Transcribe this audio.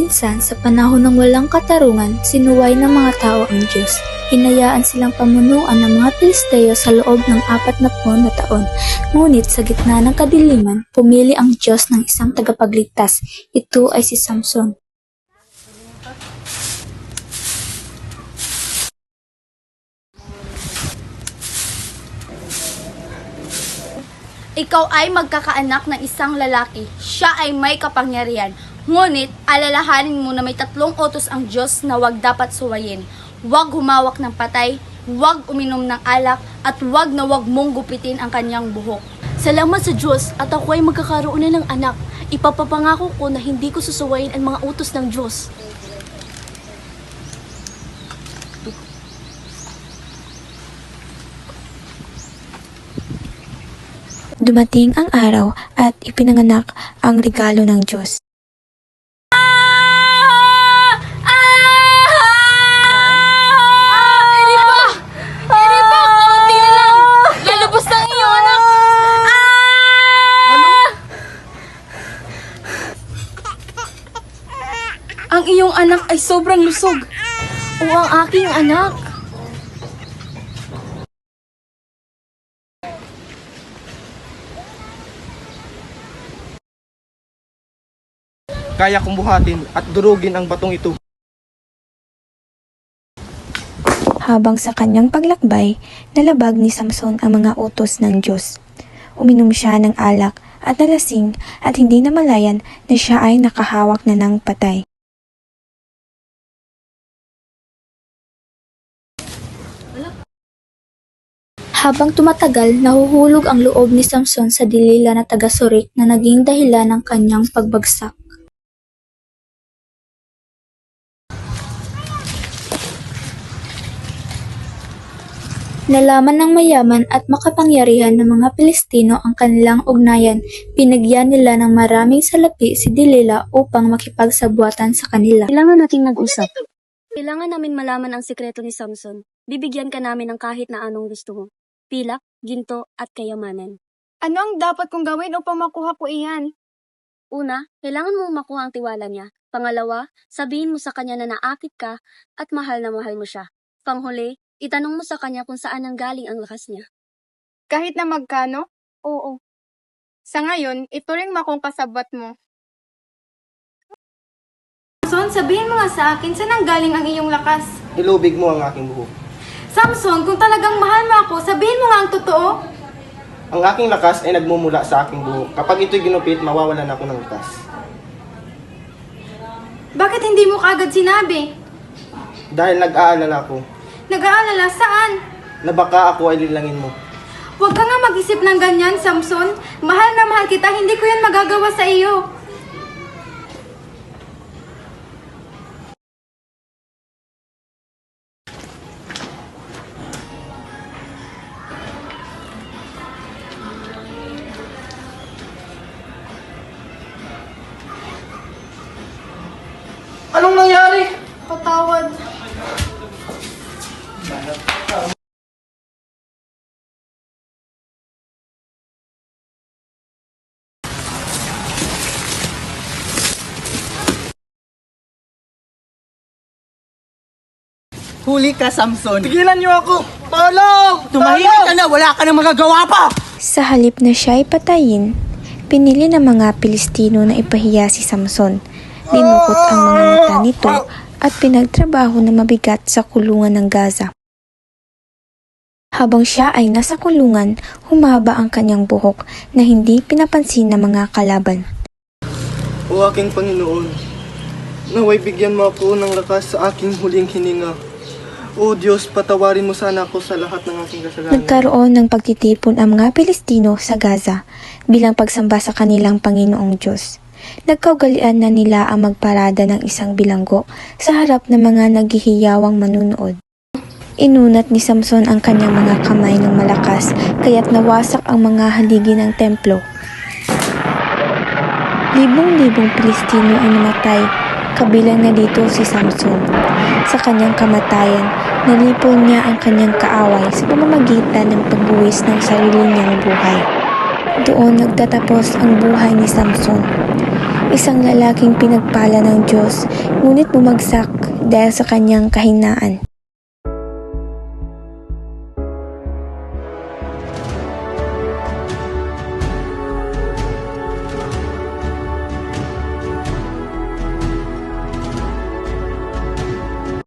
Minsan, sa panahon ng walang katarungan, sinuway ng mga tao ang Diyos. Hinayaan silang pamunuan ng mga Pilisteo sa loob ng 40 na taon. Ngunit sa gitna ng kadiliman, pumili ang Diyos ng isang tagapagligtas. Ito ay si Samson. Ikaw ay magkakaanak ng isang lalaki. Siya ay may kapangyarihan. Ngunit, alalahanin mo na may 3 utos ang Diyos na wag dapat suwayin. Huwag humawak ng patay, huwag uminom ng alak, at huwag na huwag mong gupitin ang kanyang buhok. Salamat sa Diyos at ako ay magkakaroon na ng anak. Ipapapangako ko na hindi ko susuwayin ang mga utos ng Diyos. Dumating ang araw at ipinanganak ang regalo ng Diyos. Ang iyong anak ay sobrang lusog. O ang aking anak. Kaya kong buhatin at durugin ang batong ito. Habang sa kanyang paglakbay, nalabag ni Samson ang mga utos ng Diyos. Uminom siya ng alak at nalasing at hindi namalayan na siya ay nakahawak na ng patay. Habang tumatagal, nahuhulog ang loob ni Samson sa Delila na taga-Sorik na naging dahilan ng kanyang pagbagsak. Nalaman ng mayaman at makapangyarihan ng mga Pilistino ang kanilang ugnayan. Pinagyan nila ng maraming salapi si Delila upang makipagsabuatan sa kanila. Kailangan nating nag-usap. Kailangan namin malaman ang sikreto ni Samson. Bibigyan ka namin ng kahit na anong gusto mo. Pilak, ginto, at kayamanan. Ano ang dapat kong gawin upang makuha ko iyan? Una, kailangan mong makuha ang tiwala niya. Pangalawa, sabihin mo sa kanya na naakit ka at mahal na mahal mo siya. Panghuli, itanong mo sa kanya kung saan nanggaling ang lakas niya. Kahit na magkano? Oo. Sa ngayon, ituring mo akong kasabat mo. Samson, sabihin mo nga sa akin, saan nanggaling ang iyong lakas? Ilubig mo ang aking buhok. Samson, kung talagang mahal mo ako, sabihin mo nga ang totoo. Ang aking lakas ay nagmumula sa aking buhok. Kapag ito'y ginupit, mawawalan ako ng lakas. Bakit hindi mo kaagad sinabi? Dahil nag-aalala ako Nag-aalala saan? na baka ako ay lilangin mo. Huwag ka nga mag-isip ng ganyan, Samson. Mahal na mahal kita, hindi ko yan magagawa sa iyo. Anong nangyari? Patawad. Huli ka, Samson. Tigilan niyo ako! Tulong! Tumahimik ka na, wala ka nang magagawa pa! Sa halip na siya ay patayin, pinili ng mga Pilistino na ipahiya si Samson. Dinukot ang mga mata nito at pinagtrabaho na mabigat sa kulungan ng Gaza. Habang siya ay nasa kulungan, humaba ang kanyang buhok na hindi pinapansin ng mga kalaban. O aking Panginoon, naway bigyan mo ako ng lakas sa aking huling hininga. O Diyos, patawarin mo sana ako sa lahat ng aking kasalanan. Nagkaroon ng pagtitipon ang mga Pilistino sa Gaza bilang pagsamba sa kanilang Panginoong Diyos. Nagkaugalian na nila ang magparada ng isang bilanggo sa harap ng mga naghihiyawang manunood. Inunat ni Samson ang kanyang mga kamay ng malakas kaya't nawasak ang mga haligi ng templo. Libong-libong Pilistino ay namatay, kabilang na dito si Samson. Sa kanyang kamatayan, nalipol niya ang kanyang kaaway sa pamamagitan ng pagbuwis ng sarili niyang buhay. Doon nagtatapos ang buhay ni Samson. isang lalaking pinagpala ng Diyos, ngunit bumagsak dahil sa kanyang kahinaan.